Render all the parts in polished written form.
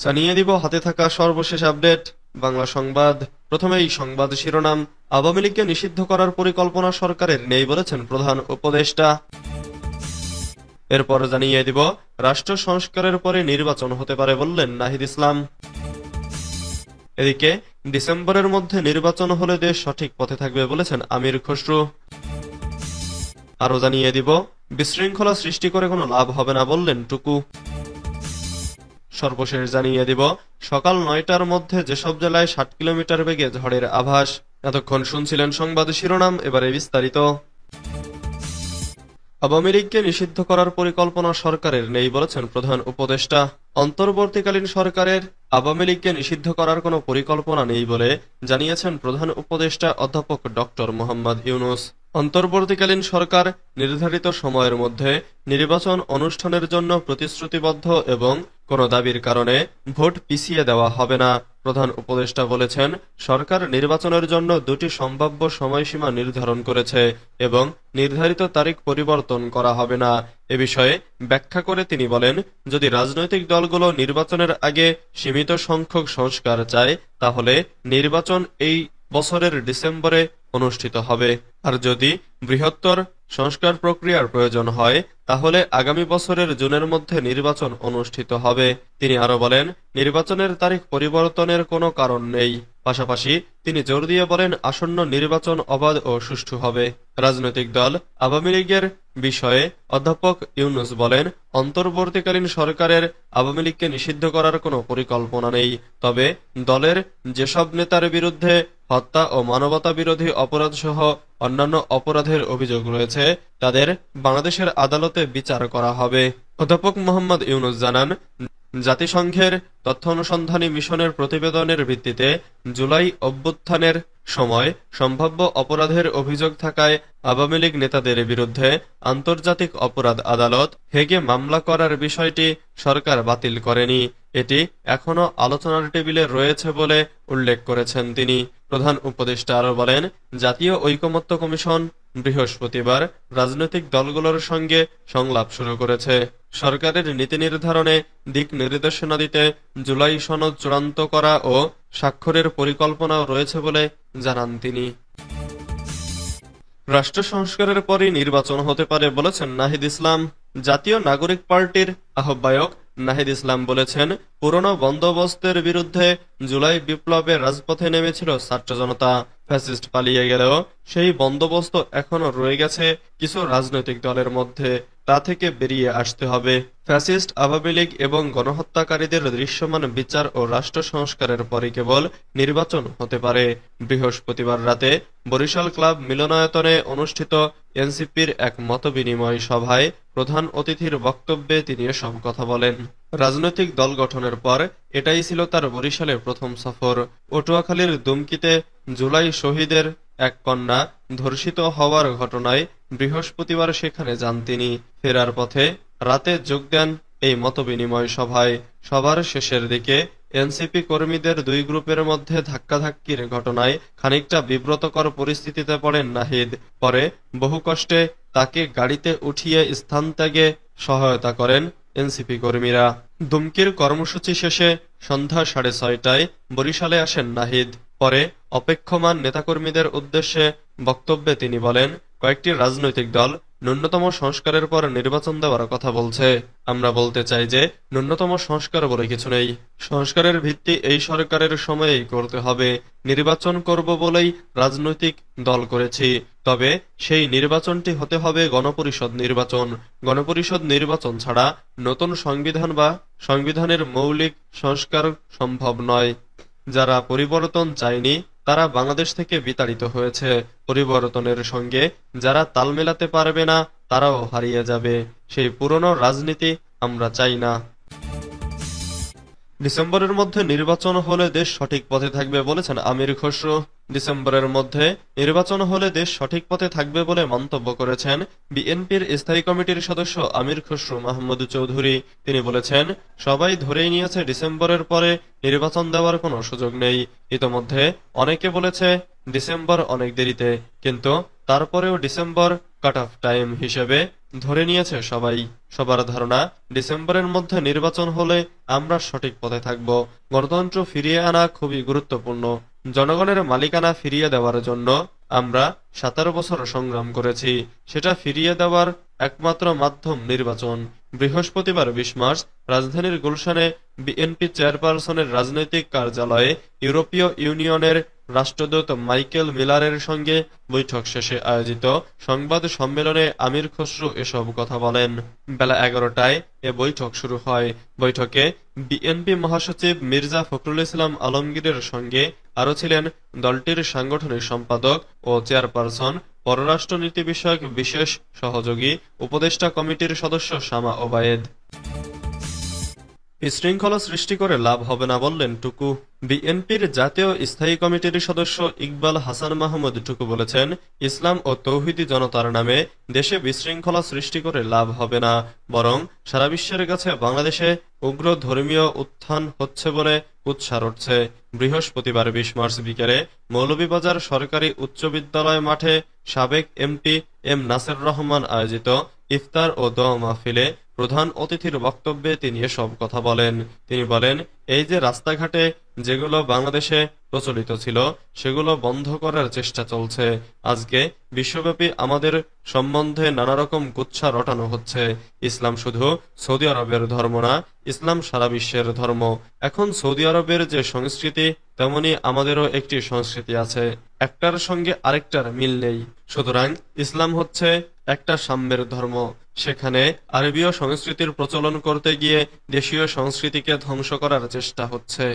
জানিয়ে দিব হাতে থাকা সর্বশেষ আপডেট বাংলা সংবাদ। প্রথমেই সংবাদ শিরোনাম। আওয়ামী লীগকে নিষিদ্ধ করার পরিকল্পনা সরকারের নেই বলেছেন প্রধান উপদেষ্টা। এরপর জানিয়ে দিব রাষ্ট্র সংস্কারের পরে নির্বাচন হতে পারে বললেন নাহিদ ইসলাম। এদিকে ডিসেম্বরের মধ্যে নির্বাচন হলে দেশ সঠিক পথে থাকবে বলেছেন আমির খসরু। আরো জানিয়ে দিব বিশৃঙ্খলা সৃষ্টি করে কোনো লাভ হবে না বললেন টুকু। সর্বশেষ জানিয়ে দিব সকাল ৯টার মধ্যে যেসব জেলায় ৬০ কিলোমিটার বেগে ঝড়ের আভাস। এতক্ষণ শুনছিলেন সংবাদ শিরোনাম, এবারে বিস্তারিত। আওয়ামী লীগকে নিষিদ্ধ করার পরিকল্পনা সরকারের নেই বলেছেন প্রধান উপদেষ্টা। অন্তর্বর্তীকালীন সরকারের আওয়ামী লীগকে নিষিদ্ধ করার কোনো পরিকল্পনা নেই বলে জানিয়েছেন প্রধান উপদেষ্টা অধ্যাপক ডক্টর মোহাম্মদ ইউনূস। অন্তর্বর্তীকালীন সরকার নির্ধারিত সময়ের মধ্যে নির্বাচন অনুষ্ঠানের জন্য প্রতিশ্রুতিবদ্ধ এবং কোনো দাবির কারণে ভোট পিছিয়ে দেওয়া হবে না। প্রধান উপদেষ্টা বলেছেন, সরকার নির্বাচনের জন্য দুটি সম্ভাব্য সময়সীমা নির্ধারণ করেছে এবং নির্ধারিত তারিখ পরিবর্তন করা হবে না। এ বিষয়ে ব্যাখ্যা করে তিনি বলেন, যদি রাজনৈতিক দলগুলো নির্বাচনের আগে সীমিত সংখ্যক সংস্কার চায় তাহলে নির্বাচন এই বছরের ডিসেম্বরে অনুষ্ঠিত হবে, আর যদি বৃহত্তর সংস্কার প্রক্রিয়ার প্রয়োজন হয় তাহলে আগামী বছরের জুনের মধ্যে নির্বাচন অনুষ্ঠিত হবে। তিনি আরো বলেন, নির্বাচনের তারিখ পরিবর্তনের কোনো কারণ নেই। পাশাপাশি তিনি জোর দিয়ে বলেন, আসন্ন নির্বাচন অবাধ ও সুষ্ঠু হবে। রাজনৈতিক দল আওয়ামী লীগের বিষয়ে অধ্যাপক ইউনূস বলেন, অন্তর্বর্তীকালীন সরকারের আওয়ামী লীগকে নিষিদ্ধ করার কোনো পরিকল্পনা নেই। তবে দলের যেসব নেতার বিরুদ্ধে হত্যা ও মানবতা বিরোধী অপরাধ সহ অন্যান্য অপরাধের অভিযোগ রয়েছে তাদের বাংলাদেশের আদালতে বিচার করা হবে। অধ্যাপক মোহাম্মদ ইউনূস জানান, জাতিসংঘের তথ্য অনুসন্ধানী মিশনের প্রতিবেদনের ভিত্তিতে জুলাই অভ্যুত্থানের সময় সম্ভাব্য অপরাধের অভিযোগ থাকায় আওয়ামী লীগ নেতাদের বিরুদ্ধে আন্তর্জাতিক অপরাধ আদালত হেগে মামলা করার বিষয়টি সরকার বাতিল করেনি। এটি এখনো আলোচনার টেবিলে রয়েছে বলে উল্লেখ করেছেন তিনি। প্রধান উপদেষ্টা আরো বলেন, জাতীয় ঐকমত্য কমিশন বৃহস্পতিবার রাজনৈতিক দলগুলোর সঙ্গে সংলাপ শুরু করেছে। সরকারের নীতি নির্ধারণে দিক নির্দেশনা দিতে জুলাই সনদ চূড়ান্ত করা ও স্বাক্ষরের পরিকল্পনাও রয়েছে বলে জানান তিনি। রাষ্ট্র সংস্কারের পরই নির্বাচন হতে পারে বলেছেন নাহিদ ইসলাম। জাতীয় নাগরিক পার্টির আহ্বায়ক নাহিদ ইসলাম বলেছেন, পুরনো বন্দোবস্তের বিরুদ্ধে জুলাই বিপ্লবে রাজপথে নেমেছিল ছাত্র জনতা। ফ্যাসিস্ট পালিয়ে গেলেও সেই বন্দোবস্ত এখনো রয়ে গেছে কিছু রাজনৈতিক দলের মধ্যে, তা থেকে বেরিয়ে আসতে হবে। ফ্যাসিস্ট আওয়ামী লীগ এবং গণহত্যাকারীদের দৃশ্যমান বিচার ও রাষ্ট্র সংস্কারের পরে কেবল নির্বাচন হতে পারে। বৃহস্পতিবার রাতে বরিশাল ক্লাব মিলনায়তনে অনুষ্ঠিত এনসিপির এক মতবিনিময় সভায় প্রধান অতিথির বক্তব্যে তিনি এসব কথা বলেন। রাজনৈতিক দল গঠনের পর এটাই ছিল তার বরিশালে প্রথম সফর। পটুয়াখালীর দুমকিতে জুলাই শহীদের এক কন্যা ধর্ষিত হওয়ার ঘটনায় বৃহস্পতিবার সেখানে যান তিনি। ফেরার পথে রাতে যোগ দেন এই মতবিনিময় সভায়। সবার শেষের দিকে এনসিপি কর্মীদের দুই গ্রুপের মধ্যে ধাক্কাধাক্কির ঘটনায় খানিকটা বিব্রতকর পরিস্থিতিতে পড়েন নাহিদ। পরে বহু কষ্টে তাকে গাড়িতে উঠিয়ে স্থান ত্যাগে সহায়তা করেন এনসিপি কর্মীরা। দুমকির কর্মসূচি শেষে সন্ধ্যা 6:30টায় বরিশালে আসেন নাহিদ। পরে অপেক্ষমান নেতাকর্মীদের উদ্দেশ্যে বক্তব্যে তিনি বলেন, কয়েকটি রাজনৈতিক দল ন্যূনতম সংস্কারের পর নির্বাচন দেওয়ার কথা বলছে। আমরা বলতে চাই যে ন্যূনতম সংস্কার বলে কিছু নেই। সংস্কারের ভিত্তি এই সরকারের সময়েই করতে হবে। নির্বাচন করব বলেই রাজনৈতিক দল করেছি, তবে সেই নির্বাচনটি হতে হবে গণপরিষদ নির্বাচন। গণপরিষদ নির্বাচন ছাড়া নতুন সংবিধান বা সংবিধানের মৌলিক সংস্কার সম্ভব নয়। যারা পরিবর্তন চায়নি তারা বাংলাদেশ থেকে বিতাড়িত হয়েছে। পরিবর্তনের সঙ্গে যারা তাল মেলাতে পারবে না তারাও হারিয়ে যাবে। সেই পুরনো রাজনীতি আমরা চাই না। ডিসেম্বরের মধ্যে নির্বাচন হলে দেশ সঠিক পথে থাকবে বলেছেন আমির খসরু। ডিসেম্বরের মধ্যে নির্বাচন হলে দেশ সঠিক পথে থাকবে বলে মন্তব্য করেছেন বিএনপির স্থায়ী কমিটির সদস্য আমির খসরু মাহমুদ চৌধুরী। তিনি বলেছেন, সবাই ধরেই নিয়েছে ডিসেম্বরের পরে নির্বাচন দেওয়ার কোনো সুযোগ নেই। ইতোমধ্যে অনেকে বলেছে ডিসেম্বর অনেক দেরিতে, কিন্তু তারপরেও ডিসেম্বর কাট অফ টাইম হিসেবে ধরে নিয়েছে সবাই। সবার ধারণা ডিসেম্বরের মধ্যে নির্বাচন হলে আমরা সঠিক পথে থাকব। গণতন্ত্র ফিরিয়ে আনা খুবই গুরুত্বপূর্ণ। জনগণের মালিকানা ফিরিয়ে দেওয়ার জন্য আমরা 17 বছর সংগ্রাম করেছি। সেটা ফিরিয়ে দেওয়ার একমাত্র মাধ্যম নির্বাচন। বৃহস্পতিবার 20 মার্চ রাজধানীর গুলশানে বিএনপি চেয়ারপারসনের রাজনৈতিক কার্যালয়ে ইউরোপীয় ইউনিয়নের রাষ্ট্রদূত মাইকেল মিলারের সঙ্গে বৈঠক শেষে আয়োজিত সংবাদ সম্মেলনে আমির খসরু এসব কথা বলেন। বেলা 11টায় এ বৈঠক শুরু হয়। বৈঠকে বিএনপি মহাসচিব মির্জা ফখরুল ইসলাম আলমগীরের সঙ্গে আরও ছিলেন দলটির সাংগঠনিক সম্পাদক ও চেয়ারপারসন, পররাষ্ট্রনীতি বিষয়ক বিশেষ সহযোগী উপদেষ্টা কমিটির সদস্য শামা ওবায়েদ। বিশৃঙ্খলা সৃষ্টি করে লাভ হবে না বললেন টুকু। বিএনপির জাতীয় স্থায়ী কমিটির সদস্য ইকবাল হাসান মাহমুদ টুকু বলেছেন, ইসলাম ও তৌহিদি জনতার নামে দেশে বিশৃঙ্খলা সৃষ্টি করে লাভ হবে না, বরং সারা বিশ্বের কাছে বাংলাদেশে উগ্র ধর্মীয় উত্থান হচ্ছে বলে উৎসার উঠছে। বৃহস্পতিবার 20 মার্চ বিকেলে মৌলভীবাজার সরকারি উচ্চ বিদ্যালয় মাঠে সাবেক এমপি এম নাসির রহমান আয়োজিত ইফতার ও দোয়া মাহফিলে প্রধান অতিথির বক্তব্যে তিনি এসব কথা বলেন। তিনি বলেন, এই যে রাস্তাঘাটে যেগুলো বাংলাদেশে প্রচলিত ছিল সেগুলো বন্ধ করার চেষ্টা চলছে। আজকে বিশ্বব্যাপী আমাদের সম্বন্ধে নানা রকম গুচ্ছা রটানো হচ্ছে। ইসলাম শুধু সৌদি আরবের ধর্ম না, ইসলাম সারা বিশ্বের ধর্ম। এখন সৌদি আরবের যে সংস্কৃতি তেমনি আমাদেরও একটি সংস্কৃতি আছে, একটার সঙ্গে আরেকটার মিল নেই। সুতরাং ইসলাম হচ্ছে একটা সাম্যের ধর্ম। সেখানে আরবীয় সংস্কৃতির প্রচলন করতে গিয়ে দেশীয় সংস্কৃতিকে ধ্বংস করার চেষ্টা হচ্ছে।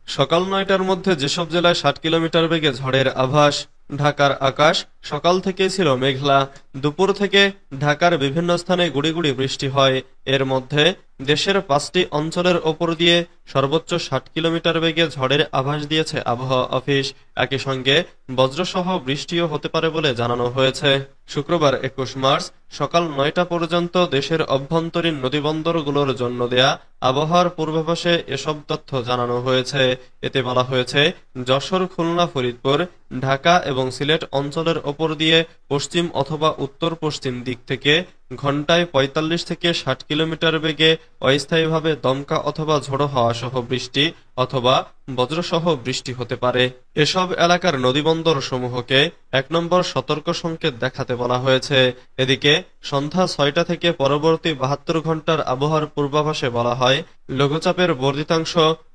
সকাল 9টার মধ্যে যেসব জেলায় 60 কিলোমিটার বেগে ঝড়ের আভাস। ঢাকার আকাশ সকাল থেকেই ছিল মেঘলা। দুপুর থেকে ঢাকার বিভিন্ন স্থানে গুঁড়ি গুঁড়ি বৃষ্টি হয়। এর মধ্যে দেশের 5টি অঞ্চলের ওপর দিয়ে সর্বোচ্চ 60 কিলোমিটার বেগে ঝড়ের আভাস দিয়েছে আবহাওয়া অফিস। একই সঙ্গে বজ্রসহ বৃষ্টিও হতে পারে বলে জানানো হয়েছে। শুক্রবার 21 মার্চ সকাল 9টা পর্যন্ত দেশের অভ্যন্তরীণ নদীবন্দরগুলোর জন্য দেয়া আবহাওয়ার পূর্বাভাসে এসব তথ্য জানানো হয়েছে। এতে বলা হয়েছে, যশোর, খুলনা, ফরিদপুর, ঢাকা এবং সিলেট অঞ্চলের ওপর দিয়ে পশ্চিম অথবা উত্তর পশ্চিম দিক থেকে ঘন্টায় 45 থেকে 60 কিলোমিটার বেগে অস্থায়ীভাবে দমকা অথবা ঝোড়ো হাওয়া সহ বৃষ্টি অথবা বজ্রসহ বৃষ্টি হতে পারে। এসব এলাকার নদীবন্দর সমূহকে 1 নম্বর সতর্ক সংকেত দেখাতে বলা হয়েছে। এদিকে সন্ধ্যা 6টা থেকে পরবর্তী 72 ঘন্টার আবহাওয়ার পূর্বাভাসে বলা হয়, লঘুচাপের বর্ধিতাংশ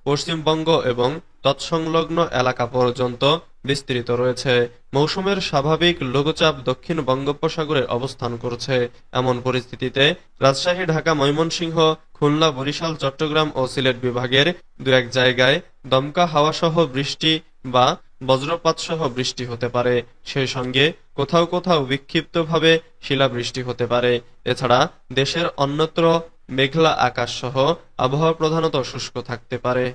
পশ্চিমবঙ্গ এবং তৎসংলগ্ন এলাকা পর্যন্ত বিস্তৃত রয়েছে। মৌসুমের স্বাভাবিক লঘুচাপ দক্ষিণ বঙ্গোপসাগরে অবস্থান করছে। এমন পরিস্থিতিতে রাজশাহী, ঢাকা, ময়মনসিংহ, খুলনা, বরিশাল, চট্টগ্রাম ও সিলেট বিভাগের 2-1 জায়গায় দমকা হাওয়া সহ বৃষ্টি বা বজ্রপাত সহ বৃষ্টি হতে পারে। সেই সঙ্গে কোথাও কোথাও বিক্ষিপ্তভাবে শিলাবৃষ্টি হতে পারে। এছাড়া দেশের অন্যত্র মেঘলা আকাশ সহ আবহাওয়া প্রধানত শুষ্ক থাকতে পারে।